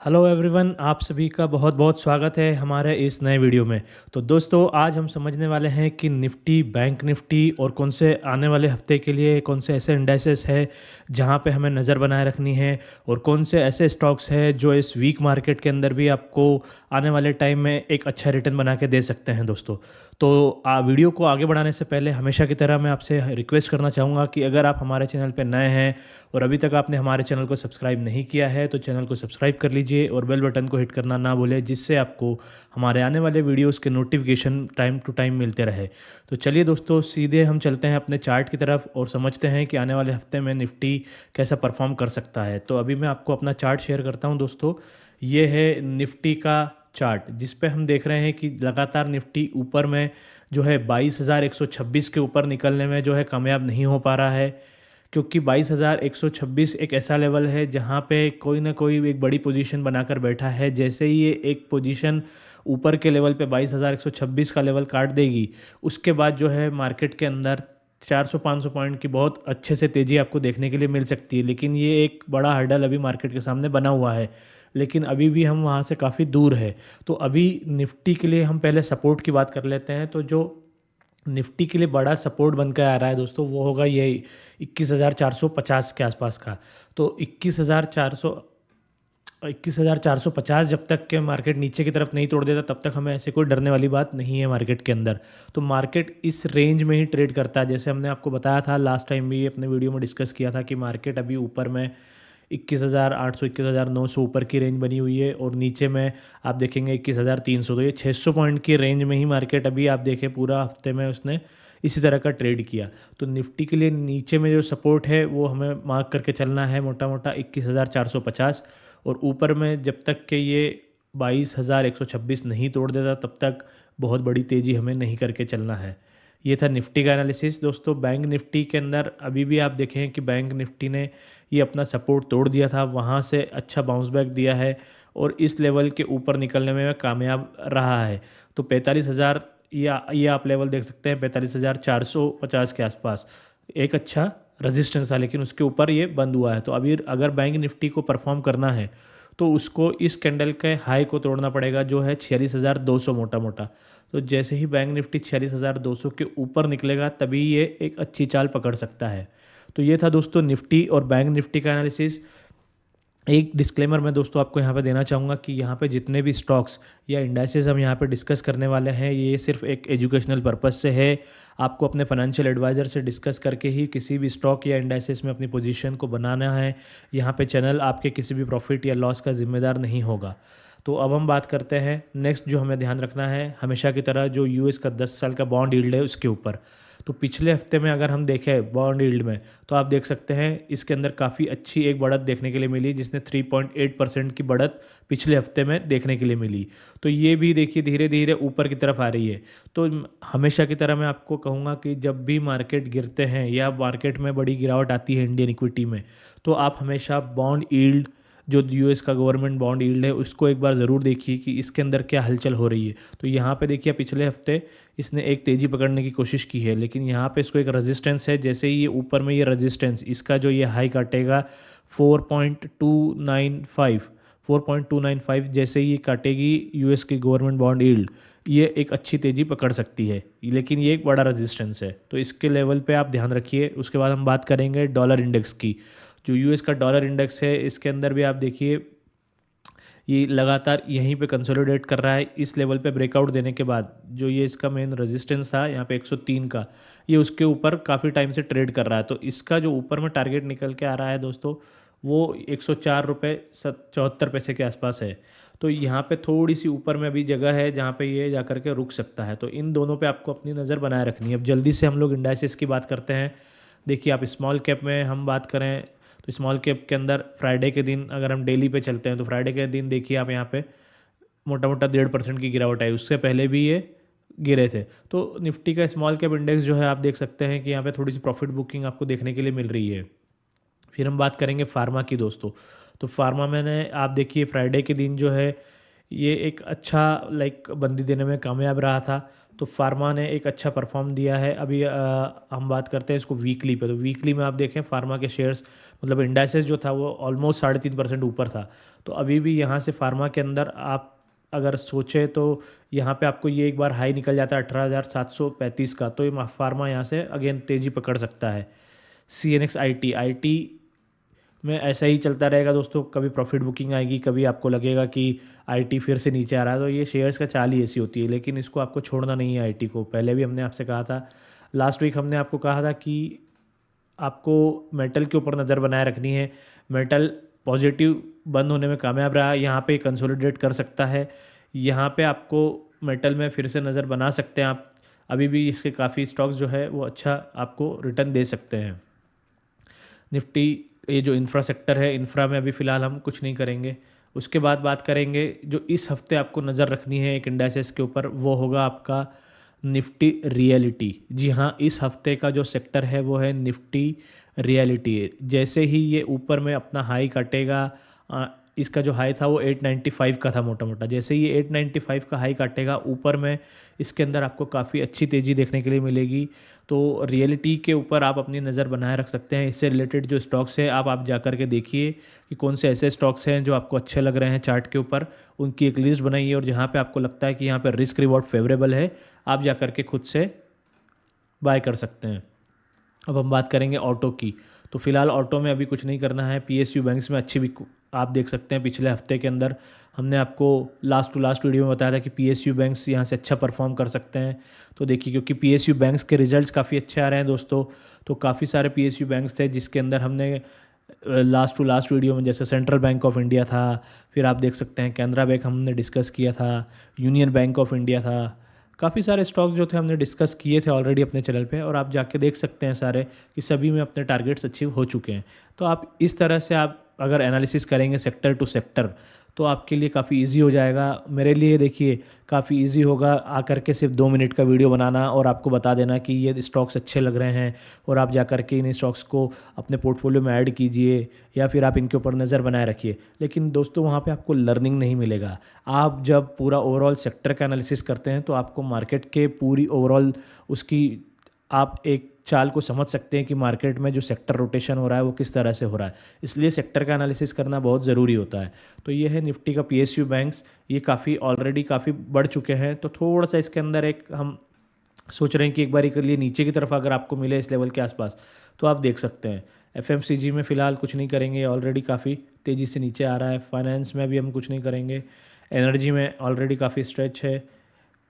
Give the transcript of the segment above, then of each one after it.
Hello everyone, आप सभी का बहुत बहुत स्वागत है हमारे इस नए वीडियो में। तो दोस्तों, आज हम समझने वाले हैं कि निफ्टी, बैंक निफ्टी और कौन से आने वाले हफ्ते के लिए कौन से ऐसे इंडाइसेस है जहां पे हमें नज़र बनाए रखनी है, और कौन से ऐसे स्टॉक्स है जो इस वीक मार्केट के अंदर भी आपको आने वाले टाइम में एक अच्छा रिटर्न बना के दे सकते हैं दोस्तों। तो वीडियो को आगे बढ़ाने से पहले हमेशा की तरह मैं आपसे रिक्वेस्ट करना चाहूँगा कि अगर आप हमारे चैनल पर नए हैं और अभी तक आपने हमारे चैनल को सब्सक्राइब नहीं किया है तो चैनल को सब्सक्राइब कर लीजिए और बेल बटन को हिट करना ना भूलें, जिससे आपको हमारे आने वाले वीडियोस के नोटिफिकेशन टाइम टू टाइम मिलते रहे। तो चलिए दोस्तों, सीधे हम चलते हैं अपने चार्ट की तरफ और समझते हैं कि आने वाले हफ्ते में निफ्टी कैसा परफॉर्म कर सकता है। तो अभी मैं आपको अपना चार्ट शेयर करता हूँ दोस्तों। ये है निफ्टी का चार्ट, जिस पे हम देख रहे हैं कि लगातार निफ्टी ऊपर में जो है 22,126 के ऊपर निकलने में जो है कामयाब नहीं हो पा रहा है, क्योंकि 22,126 एक ऐसा लेवल है जहाँ पे कोई ना कोई एक बड़ी पोजीशन बनाकर बैठा है। जैसे ही ये एक पोजीशन ऊपर के लेवल पे 22,126 का लेवल काट देगी, उसके बाद जो है मार्केट के अंदर 400-500 पॉइंट की बहुत अच्छे से तेज़ी आपको देखने के लिए मिल सकती है। लेकिन ये एक बड़ा हर्डल अभी मार्केट के सामने बना हुआ है, लेकिन अभी भी हम वहाँ से काफ़ी दूर है। तो अभी निफ्टी के लिए हम पहले सपोर्ट की बात कर लेते हैं। तो जो निफ्टी के लिए बड़ा सपोर्ट बन के आ रहा है दोस्तों, वो होगा ये 21,450 के आसपास का। तो 21,450 जब तक के मार्केट नीचे की तरफ नहीं तोड़ देता, तब तक हमें ऐसे कोई डरने वाली बात नहीं है मार्केट के अंदर। तो मार्केट इस रेंज में ही ट्रेड करता है। जैसे हमने आपको बताया था लास्ट टाइम भी अपने वीडियो में डिस्कस किया था कि मार्केट अभी ऊपर में 21,800 21,900 ऊपर की रेंज बनी हुई है, और नीचे में आप देखेंगे 21,300। तो ये 600 पॉइंट की रेंज में ही मार्केट अभी आप देखें पूरा हफ्ते में उसने इसी तरह का ट्रेड किया। तो निफ्टी के लिए नीचे में जो सपोर्ट है वो हमें मार्क करके चलना है मोटा मोटा 21,450, और ऊपर में जब तक कि ये 22,126 नहीं तोड़ देता, तब तक बहुत बड़ी तेज़ी हमें नहीं करके चलना है। ये था निफ्टी का एनालिसिस दोस्तों। बैंक निफ्टी के अंदर अभी भी आप देखें कि बैंक निफ्टी ने ये अपना सपोर्ट तोड़ दिया था, वहाँ से अच्छा बाउंस बैक दिया है और इस लेवल के ऊपर निकलने में कामयाब रहा है। तो 45,000 या ये आप लेवल देख सकते हैं, 45,450 के आसपास एक अच्छा रेजिस्टेंस था, लेकिन उसके ऊपर ये बंद हुआ है। तो अभी अगर बैंक निफ्टी को परफॉर्म करना है तो उसको इस कैंडल के हाई को तोड़ना पड़ेगा, जो है 46,200 मोटा मोटा। तो जैसे ही बैंक निफ्टी 46,200 के ऊपर निकलेगा, तभी ये एक अच्छी चाल पकड़ सकता है। तो ये था दोस्तों निफ्टी और बैंक निफ्टी का एनालिसिस। एक डिस्क्लेमर मैं दोस्तों आपको यहाँ पे देना चाहूँगा कि यहाँ पे जितने भी स्टॉक्स या इंडाइसेस हम यहाँ पे डिस्कस करने वाले हैं, ये सिर्फ एक एजुकेशनल पर्पस से है। आपको अपने फाइनेंशियल एडवाइज़र से डिस्कस करके ही किसी भी स्टॉक या इंडाइसेस में अपनी पोजीशन को बनाना है। यहाँ पे चैनल आपके किसी भी प्रॉफिट या लॉस का जिम्मेदार नहीं होगा। तो अब हम बात करते हैं नेक्स्ट, जो हमें ध्यान रखना है हमेशा की तरह, जो यूएस का 10 साल का बॉन्ड यील्ड है उसके ऊपर। तो पिछले हफ्ते में अगर हम देखें बॉन्ड यील्ड में, तो आप देख सकते हैं इसके अंदर काफ़ी अच्छी एक बढ़त देखने के लिए मिली, जिसने 3.8% की बढ़त पिछले हफ्ते में देखने के लिए मिली। तो ये भी देखिए धीरे धीरे ऊपर की तरफ आ रही है। तो हमेशा की तरह मैं आपको कहूँगा कि जब भी मार्केट गिरते हैं या मार्केट में बड़ी गिरावट आती है इंडियन इक्विटी में, तो आप हमेशा बॉन्ड यील्ड, जो यूएस का गवर्नमेंट बॉन्ड यील्ड है, उसको एक बार ज़रूर देखिए कि इसके अंदर क्या हलचल हो रही है। तो यहाँ पे देखिए पिछले हफ्ते इसने एक तेज़ी पकड़ने की कोशिश की है, लेकिन यहाँ पे इसको एक रेजिस्टेंस है। जैसे ही ये ऊपर में ये रेजिस्टेंस, इसका जो ये हाई काटेगा 4.295, 4.295 जैसे ही ये काटेगी यूएस की गवर्नमेंट बॉन्ड यील्ड, ये एक अच्छी तेज़ी पकड़ सकती है, लेकिन ये एक बड़ा रेजिस्टेंस है। तो इसके लेवल पे आप ध्यान रखिए। उसके बाद हम बात करेंगे डॉलर इंडेक्स की। जो यूएस का डॉलर इंडेक्स है, इसके अंदर भी आप देखिए ये लगातार यहीं पे कंसोलिडेट कर रहा है। इस लेवल पे ब्रेकआउट देने के बाद जो ये इसका मेन रेजिस्टेंस था यहाँ पे 103 का, ये उसके ऊपर काफ़ी टाइम से ट्रेड कर रहा है। तो इसका जो ऊपर में टारगेट निकल के आ रहा है दोस्तों, वो 104 रुपये 74 पैसे के आसपास है। तो यहाँ पे थोड़ी सी ऊपर में अभी जगह है जहाँ पे ये जा कर के रुक सकता है। तो इन दोनों पे आपको अपनी नज़र बनाए रखनी है। अब जल्दी से हम लोग इंडाइसिस की बात करते हैं। देखिए आप स्मॉल कैप में हम बात करें तो स्मॉल कैप के अंदर फ्राइडे के दिन अगर हम डेली पे चलते हैं, तो फ्राइडे के दिन देखिए आप यहाँ पे मोटा मोटा 1.5% की गिरावट आई। उससे पहले भी ये गिरे थे। तो निफ्टी का स्मॉल कैप इंडेक्स जो है, आप देख सकते हैं कि यहाँ पे थोड़ी सी प्रॉफिट बुकिंग आपको देखने के लिए मिल रही है। फिर हम बात करेंगे फार्मा की दोस्तों। तो फार्मा मैंने आप देखिए फ्राइडे के दिन जो है ये एक अच्छा बंदी देने में कामयाब रहा था। तो फार्मा ने एक अच्छा परफॉर्म दिया है। अभी हम बात करते हैं इसको वीकली पे, तो वीकली में आप देखें फार्मा के शेयर्स मतलब इंडाइसेस जो था वो ऑलमोस्ट 3.5% ऊपर था। तो अभी भी यहाँ से फार्मा के अंदर आप अगर सोचें तो यहाँ पे आपको ये एक बार हाई निकल जाता है 18,735 का, तो ये फार्मा यहाँ से अगेन तेज़ी पकड़ सकता है। CNX IT में ऐसा ही चलता रहेगा दोस्तों, कभी प्रॉफिट बुकिंग आएगी, कभी आपको लगेगा कि IT फिर से नीचे आ रहा है। तो ये शेयर्स का चाल ही ऐसी होती है, लेकिन इसको आपको छोड़ना नहीं है IT को। पहले भी हमने आपसे कहा था, लास्ट वीक हमने आपको कहा था कि आपको मेटल के ऊपर नज़र बनाए रखनी है। मेटल पॉजिटिव बंद होने में कामयाब रहा, यहाँ पे कंसोलिडेट कर सकता है, यहाँ पे आपको मेटल में फिर से नज़र बना सकते हैं आप। अभी भी इसके काफ़ी स्टॉक्स जो है वो अच्छा आपको रिटर्न दे सकते हैं। निफ्टी, ये जो इंफ्रा सेक्टर है, इंफ्रा में अभी फ़िलहाल हम कुछ नहीं करेंगे। उसके बाद बात करेंगे जो इस हफ्ते आपको नज़र रखनी है एक इंडाइसेस के ऊपर, वो होगा आपका निफ्टी रियलिटी। जी हाँ, इस हफ्ते का जो सेक्टर है वो है निफ्टी रियलिटी। जैसे ही ये ऊपर में अपना हाई काटेगा, इसका जो हाई था वो 895 का था मोटा मोटा, जैसे ही ये 895 का हाई काटेगा ऊपर में, इसके अंदर आपको काफ़ी अच्छी तेज़ी देखने के लिए मिलेगी। तो रियलिटी के ऊपर आप अपनी नज़र बनाए रख सकते हैं। इससे रिलेटेड जो स्टॉक्स है आप जा कर के देखिए कि कौन से ऐसे स्टॉक्स हैं जो आपको अच्छे लग रहे हैं चार्ट के ऊपर, उनकी एक लिस्ट बनाइए, और जहाँ पे आपको लगता है कि यहाँ पे रिस्क रिवॉर्ड फेवरेबल है, आप जा कर के खुद से बाय कर सकते हैं। अब हम बात करेंगे ऑटो की। तो फिलहाल ऑटो में अभी कुछ नहीं करना है। PSU बैंक्स में अच्छी भी आप देख सकते हैं, पिछले हफ्ते के अंदर हमने आपको लास्ट टू लास्ट वीडियो में बताया था कि PSU बैंक्स यहाँ से अच्छा परफॉर्म कर सकते हैं। तो देखिए, क्योंकि PSU बैंक्स के रिजल्ट्स काफ़ी अच्छे आ रहे हैं दोस्तों, तो काफ़ी सारे PSU बैंक्स थे जिसके अंदर हमने लास्ट टू लास्ट वीडियो में, जैसे सेंट्रल बैंक ऑफ इंडिया था, फिर आप देख सकते हैं कैनरा बैंक हमने डिस्कस किया था, यूनियन बैंक ऑफ इंडिया था, काफ़ी सारे स्टॉक जो थे हमने डिस्कस किए थे ऑलरेडी अपने चैनल पे, और आप जाके देख सकते हैं सारे कि सभी में अपने टारगेट्स अचीव हो चुके हैं। तो आप इस तरह से आप अगर एनालिसिस करेंगे सेक्टर टू सेक्टर, तो आपके लिए काफ़ी इजी हो जाएगा। मेरे लिए देखिए काफ़ी इजी होगा आकर के सिर्फ 2 मिनट का वीडियो बनाना और आपको बता देना कि ये स्टॉक्स अच्छे लग रहे हैं, और आप जा कर के इन स्टॉक्स को अपने पोर्टफोलियो में ऐड कीजिए, या फिर आप इनके ऊपर नज़र बनाए रखिए। लेकिन दोस्तों वहाँ पे आपको लर्निंग नहीं मिलेगा। आप जब पूरा ओवरऑल सेक्टर का एनालिसिस करते हैं तो आपको मार्केट के पूरी ओवरऑल उसकी आप एक चाल को समझ सकते हैं कि मार्केट में जो सेक्टर रोटेशन हो रहा है वो किस तरह से हो रहा है। इसलिए सेक्टर का एनालिसिस करना बहुत ज़रूरी होता है। तो ये है निफ्टी का PSU बैंक्स, ये काफ़ी ऑलरेडी काफ़ी बढ़ चुके हैं। तो थोड़ा सा इसके अंदर एक हम सोच रहे हैं कि एक बार के लिए नीचे की तरफ अगर आपको मिले इस लेवल के आसपास, तो आप देख सकते हैं। FMCG में फ़िलहाल कुछ नहीं करेंगे, ऑलरेडी काफ़ी तेज़ी से नीचे आ रहा है। फाइनेंस में भी हम कुछ नहीं करेंगे। एनर्जी में ऑलरेडी काफ़ी स्ट्रेच है।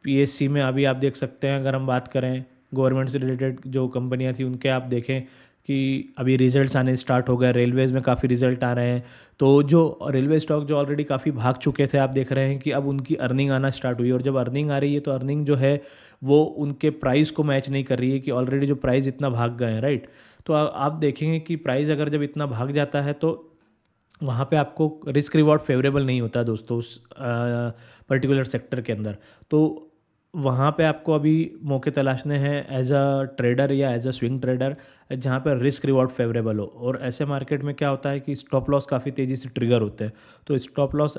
PSC में अभी आप देख सकते हैं, अगर हम बात करें गवर्नमेंट से रिलेटेड जो कंपनियां थी उनके, आप देखें कि अभी रिजल्ट्स आने स्टार्ट हो गए। रेलवेज़ में काफ़ी रिजल्ट आ रहे हैं, तो जो रेलवे स्टॉक जो ऑलरेडी काफ़ी भाग चुके थे, आप देख रहे हैं कि अब उनकी अर्निंग आना स्टार्ट हुई, और जब अर्निंग आ रही है तो अर्निंग जो है वो उनके प्राइस को मैच नहीं कर रही है कि ऑलरेडी जो प्राइस इतना भाग गए हैं, राइट। तो आप देखेंगे कि प्राइस अगर जब इतना भाग जाता है तो वहाँ पे आपको रिस्क रिवॉर्ड फेवरेबल नहीं होता दोस्तों उस पर्टिकुलर सेक्टर के अंदर। तो वहाँ पे आपको अभी मौके तलाशने हैं एज अ ट्रेडर या एज अ स्विंग ट्रेडर, जहाँ पर रिस्क रिवॉर्ड फेवरेबल हो। और ऐसे मार्केट में क्या होता है कि स्टॉप लॉस काफ़ी तेज़ी से ट्रिगर होते हैं, तो स्टॉप लॉस,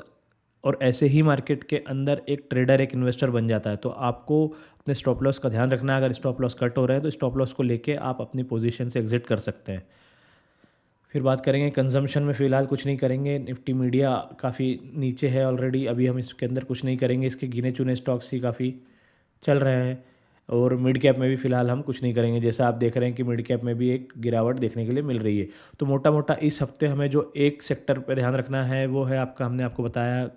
और ऐसे ही मार्केट के अंदर एक ट्रेडर एक इन्वेस्टर बन जाता है। तो आपको अपने स्टॉप लॉस का ध्यान रखना है। अगर स्टॉप लॉस कट हो रहे हैं तो स्टॉप लॉस को लेके आप अपनी पोजीशन से एग्जिट कर सकते हैं। फिर बात करेंगे कंजम्पशन में, फ़िलहाल कुछ नहीं करेंगे। निफ्टी मीडिया काफ़ी नीचे है ऑलरेडी, अभी हम इसके अंदर कुछ नहीं करेंगे। इसके गिने चुने स्टॉक्स ही काफ़ी चल रहे हैं। और मिड कैप में भी फ़िलहाल हम कुछ नहीं करेंगे, जैसा आप देख रहे हैं कि मिड कैप में भी एक गिरावट देखने के लिए मिल रही है। तो मोटा मोटा इस हफ्ते हमें जो एक सेक्टर पर ध्यान रखना है वो है आपका, हमने आपको बताया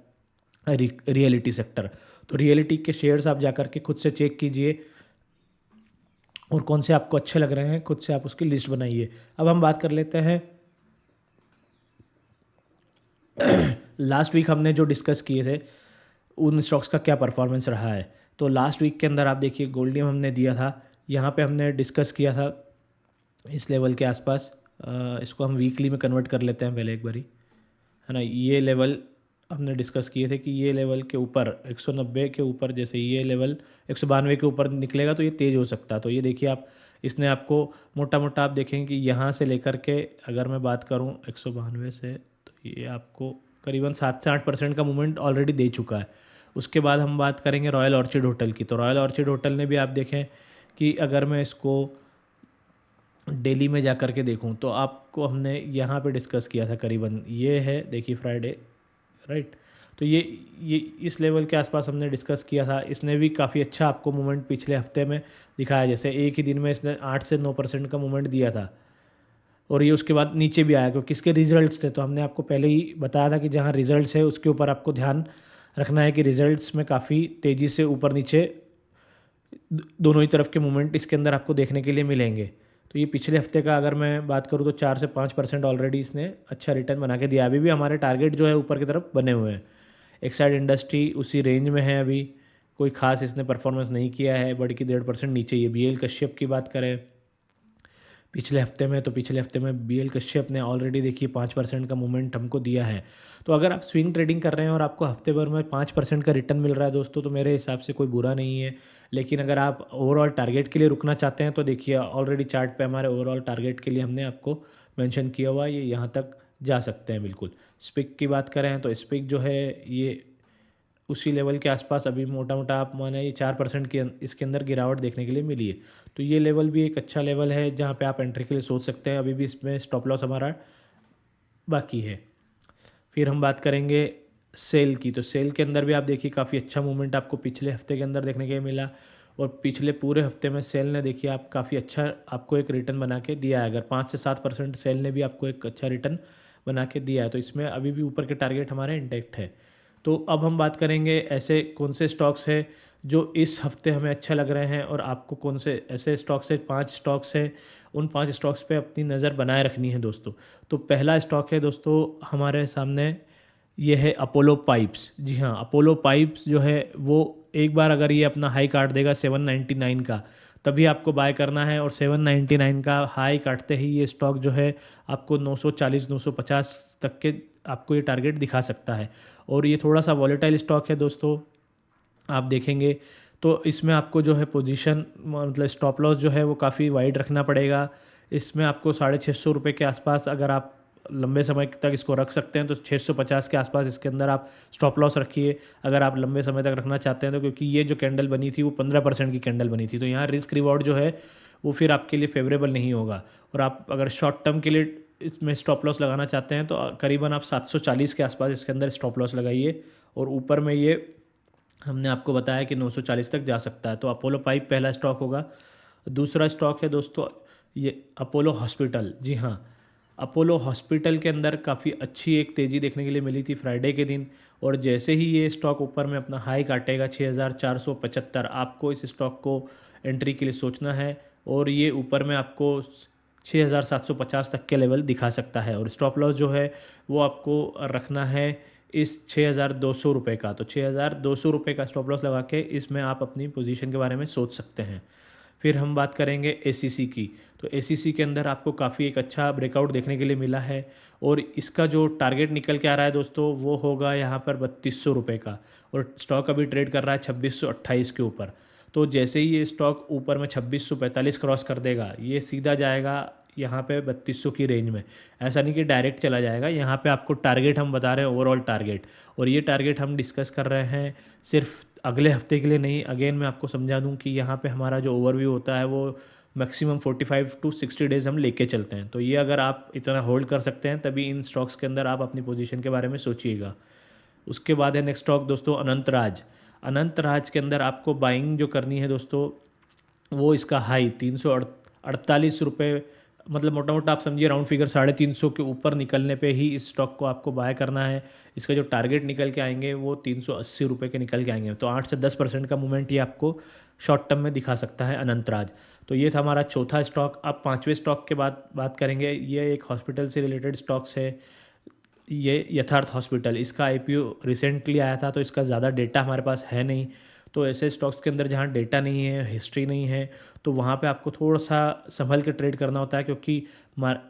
रियलिटी सेक्टर। तो रियलिटी के शेयर्स आप जाकर के खुद से चेक कीजिए, और कौन से आपको अच्छे लग रहे हैं खुद से आप उसकी लिस्ट बनाइए। अब हम बात कर लेते हैं लास्ट वीक हमने जो डिस्कस किए थे उन स्टॉक्स का क्या परफॉर्मेंस रहा है। तो लास्ट वीक के अंदर आप देखिए गोल्डियम हमने दिया था, यहाँ पे हमने डिस्कस किया था इस लेवल के आसपास। इसको हम वीकली में कन्वर्ट कर लेते हैं पहले एक बारी, है ना। ये लेवल हमने डिस्कस किए थे कि ये लेवल के ऊपर 190 के ऊपर, जैसे ये लेवल 192 के ऊपर निकलेगा तो ये तेज़ हो सकता है। तो ये देखिए आप, इसने आपको मोटा मोटा आप देखें कि यहाँ से लेकर के अगर मैं बात करूँ 192 से, तो ये आपको करीबन 7 से 8% का मूवमेंट ऑलरेडी दे चुका है। उसके बाद हम बात करेंगे रॉयल ऑर्चिड होटल की। तो रॉयल ऑर्चिड होटल ने भी आप देखें कि अगर मैं इसको डेली में जा कर के देखूं तो आपको हमने यहाँ पे डिस्कस किया था करीबन, ये है देखिए फ्राइडे, राइट। तो ये इस लेवल के आसपास हमने डिस्कस किया था। इसने भी काफ़ी अच्छा आपको मूवमेंट पिछले हफ्ते में दिखाया, जैसे एक ही दिन में इसने 8 से 9% का मूवमेंट दिया था और ये उसके बाद नीचे भी आया क्योंकि इसके रिजल्ट्स थे। तो हमने आपको पहले ही बताया था कि जहाँ रिजल्ट्स है उसके ऊपर आपको ध्यान रखना है कि रिजल्ट्स में काफ़ी तेज़ी से ऊपर नीचे दोनों ही तरफ के मूवमेंट इसके अंदर आपको देखने के लिए मिलेंगे। तो ये पिछले हफ्ते का अगर मैं बात करूँ तो 4 से 5% ऑलरेडी इसने अच्छा रिटर्न बना के दिया। अभी भी हमारे टारगेट जो है ऊपर की तरफ बने हुए हैं। एक्साइड इंडस्ट्री उसी रेंज में है, अभी कोई खास इसने परफॉर्मेंस नहीं किया है, बढ़ की 1.5% नीचे। ये BL कश्यप की बात करें पिछले हफ्ते में, तो पिछले हफ्ते में BL कश्यप ने ऑलरेडी देखिए 5% का मूवमेंट हमको दिया है। तो अगर आप स्विंग ट्रेडिंग कर रहे हैं और आपको हफ्ते भर में 5% का रिटर्न मिल रहा है दोस्तों, तो मेरे हिसाब से कोई बुरा नहीं है। लेकिन अगर आप ओवरऑल टारगेट के लिए रुकना चाहते हैं तो देखिए ऑलरेडी चार्ट पे हमारे ओवरऑल टारगेट के लिए हमने आपको मेंशन किया हुआ है, ये यहाँ तक जा सकते हैं बिल्कुल। स्पिक की बात करें तो स्पिक जो है ये उसी लेवल के आसपास अभी मोटा मोटा आप माने ये 4% के इसके अंदर गिरावट देखने के लिए मिली है। तो ये लेवल भी एक अच्छा लेवल है जहाँ पे आप एंट्री के लिए सोच सकते हैं। अभी भी इसमें स्टॉप लॉस हमारा बाकी है। फिर हम बात करेंगे सेल की। तो सेल के अंदर भी आप देखिए काफ़ी अच्छा मूवमेंट आपको पिछले हफ्ते के अंदर देखने के लिए मिला और पिछले पूरे हफ्ते में सेल ने देखिए आप काफ़ी अच्छा आपको एक रिटर्न बना के दिया है। अगर 5 से 7% सेल ने भी आपको एक अच्छा रिटर्न बना के दिया है, तो इसमें अभी भी ऊपर के टारगेट हमारे इंटैक्ट है। तो अब हम बात करेंगे ऐसे कौन से स्टॉक्स है जो इस हफ्ते हमें अच्छा लग रहे हैं और आपको कौन से ऐसे स्टॉक्स है। 5 स्टॉक्स है, उन 5 स्टॉक्स पे अपनी नज़र बनाए रखनी है दोस्तों। तो पहला स्टॉक है दोस्तों हमारे सामने, ये है अपोलो पाइप्स। जी हाँ, अपोलो पाइप्स जो है वो एक बार अगर ये अपना हाई काट देगा 799 का, तभी आपको बाय करना है। और 799 का हाई काटते ही ये स्टॉक जो है आपको 940 950 तक के आपको ये टारगेट दिखा सकता है। और ये थोड़ा सा वॉलेटाइल स्टॉक है दोस्तों, आप देखेंगे तो इसमें आपको जो है पोजीशन मतलब स्टॉप लॉस जो है वो काफ़ी वाइड रखना पड़ेगा। इसमें आपको 650 रुपये के आसपास अगर आप लंबे समय तक इसको रख सकते हैं तो 650 के आसपास इसके अंदर आप स्टॉप लॉस रखिए अगर आप लंबे समय तक रखना चाहते हैं तो। क्योंकि ये जो कैंडल बनी थी वो 15% की कैंडल बनी थी, तो यहाँ रिस्क रिवॉर्ड जो है वो फिर आपके लिए फेवरेबल नहीं होगा। और आप अगर शॉर्ट टर्म के लिए इसमें स्टॉप लॉस लगाना चाहते हैं तो करीबन आप 740 के आसपास इसके अंदर स्टॉप लॉस लगाइए। और ऊपर में ये हमने आपको बताया कि 940 तक जा सकता है। तो अपोलो पाइप पहला स्टॉक होगा। दूसरा स्टॉक है दोस्तों ये अपोलो हॉस्पिटल। जी हाँ, अपोलो हॉस्पिटल के अंदर काफ़ी अच्छी एक तेज़ी देखने के लिए मिली थी फ्राइडे के दिन। और जैसे ही ये स्टॉक ऊपर में अपना हाई काटेगा 6475, आपको इस स्टॉक को एंट्री के लिए सोचना है। और ये ऊपर में आपको 6750 तक के लेवल दिखा सकता है। और स्टॉप लॉस जो है वो आपको रखना है इस 6200 रुपये का। तो 6200 रुपये का स्टॉप लॉस लगा के इसमें आप अपनी पोजीशन के बारे में सोच सकते हैं। फिर हम बात करेंगे ACC की। तो ACC के अंदर आपको काफ़ी एक अच्छा ब्रेकआउट देखने के लिए मिला है और इसका जो टारगेट निकल के आ रहा है दोस्तों वो होगा यहाँ पर 3200 रुपये का। और स्टॉक अभी ट्रेड कर रहा है 2628 के ऊपर। तो जैसे ही ये स्टॉक ऊपर में 2645 क्रॉस कर देगा ये सीधा जाएगा यहाँ पे 3200 की रेंज में। ऐसा नहीं कि डायरेक्ट चला जाएगा, यहाँ पे आपको टारगेट हम बता रहे हैं ओवरऑल टारगेट। और ये टारगेट हम डिस्कस कर रहे हैं सिर्फ अगले हफ्ते के लिए नहीं। अगेन मैं आपको समझा दूं कि यहाँ पे हमारा जो ओवरव्यू होता है वो मैक्सिमम 45 to 60 डेज़ हम लेके चलते हैं। तो ये अगर आप इतना होल्ड कर सकते हैं तभी इन स्टॉक्स के अंदर आप अपनी पोजीशन के बारे में सोचिएगा। उसके बाद है नेक्स्ट स्टॉक दोस्तों अनंतराज। अनंतराज के अंदर आपको बाइंग जो करनी है दोस्तों वो इसका हाई 348 रुपये, मतलब मोटा मोटा आप समझिए राउंड फिगर 350 के ऊपर निकलने पे ही इस स्टॉक को आपको बाय करना है। इसका जो टारगेट निकल के आएंगे वो 380 रुपये के निकल के आएंगे। तो 8 से 10% का मूवमेंट ये आपको शॉर्ट टर्म में दिखा सकता है अनंतराज। तो ये था हमारा चौथा स्टॉक। अब पांचवें स्टॉक के बाद बात करेंगे, ये एक हॉस्पिटल से रिलेटेड स्टॉक्स है, ये यथार्थ हॉस्पिटल। इसका IPO रिसेंटली आया था तो इसका ज़्यादा डेटा हमारे पास है नहीं। तो ऐसे स्टॉक्स के अंदर जहाँ डेटा नहीं है, हिस्ट्री नहीं है, तो वहाँ पे आपको थोड़ा सा संभल के ट्रेड करना होता है। क्योंकि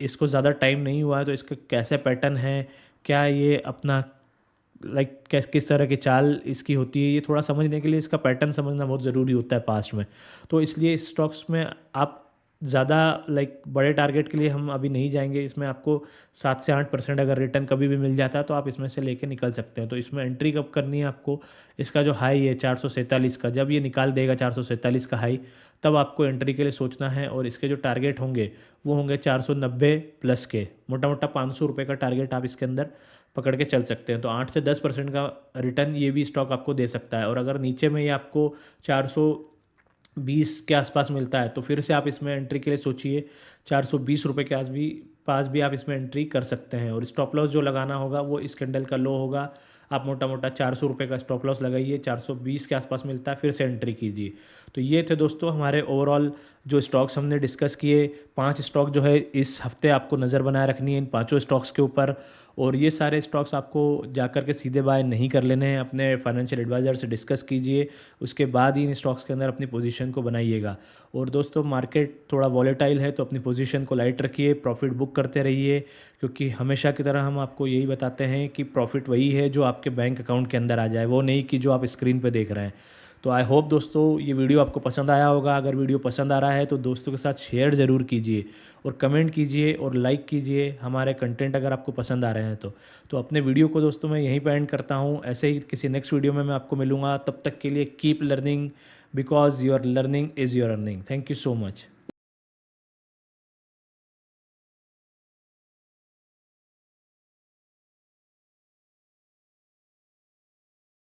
इसको ज़्यादा टाइम नहीं हुआ है तो इसका कैसे पैटर्न है, क्या ये अपना किस तरह की चाल इसकी होती है, ये थोड़ा समझने के लिए इसका पैटर्न समझना बहुत ज़रूरी होता है पास्ट में। तो इसलिए स्टॉक्स में आप ज़्यादा लाइक बड़े टारगेट के लिए हम अभी नहीं जाएंगे। इसमें आपको 7 से 8% अगर रिटर्न कभी भी मिल जाता है तो आप इसमें से लेके निकल सकते हैं। तो इसमें एंट्री कब करनी है आपको, इसका जो हाई है 447 का, जब ये निकाल देगा 447 का हाई, तब आपको एंट्री के लिए सोचना है। और इसके जो टारगेट होंगे वो होंगे 490 प्लस के, मोटा मोटा 500 रुपये का टारगेट आप इसके अंदर पकड़ के चल सकते हैं। तो 8 से 10% का रिटर्न ये भी स्टॉक आपको दे सकता है। और अगर नीचे में ये आपको 420 के आसपास मिलता है तो फिर से आप इसमें एंट्री के लिए सोचिए। 420 रुपये के पास भी आप इसमें एंट्री कर सकते हैं। और स्टॉप लॉस जो लगाना होगा वो इस कैंडल का लो होगा। आप मोटा मोटा 400 रुपये का स्टॉप लॉस लगाइए, 420 के आसपास मिलता है फिर से एंट्री कीजिए। तो ये थे दोस्तों हमारे ओवरऑल जो स्टॉक्स हमने डिस्कस किए। 5 स्टॉक जो है इस हफ्ते आपको नज़र बनाए रखनी है इन पांचों स्टॉक्स के ऊपर। और ये सारे स्टॉक्स आपको जाकर के सीधे बाय नहीं कर लेने हैं, अपने फाइनेंशियल एडवाइज़र से डिस्कस कीजिए, उसके बाद ही इन स्टॉक्स के अंदर अपनी पोजीशन को बनाइएगा। और दोस्तों मार्केट थोड़ा वॉलेटाइल है तो अपनी पोजीशन को लाइट रखिए, प्रॉफिट बुक करते रहिए, क्योंकि हमेशा की तरह हम आपको यही बताते हैं कि प्रॉफिट वही है जो आपके बैंक अकाउंट के अंदर आ जाए, वो नहीं कि जो आप स्क्रीन पे देख रहे हैं। तो आई होप दोस्तों ये वीडियो आपको पसंद आया होगा। अगर वीडियो पसंद आ रहा है तो दोस्तों के साथ शेयर ज़रूर कीजिए और कमेंट कीजिए और लाइक कीजिए हमारे कंटेंट अगर आपको पसंद आ रहे हैं तो अपने वीडियो को दोस्तों मैं यहीं पे एंड करता हूँ। ऐसे ही किसी नेक्स्ट वीडियो में मैं आपको मिलूँगा। तब तक के लिए keep learning because your learning is your earning. Thank you so much.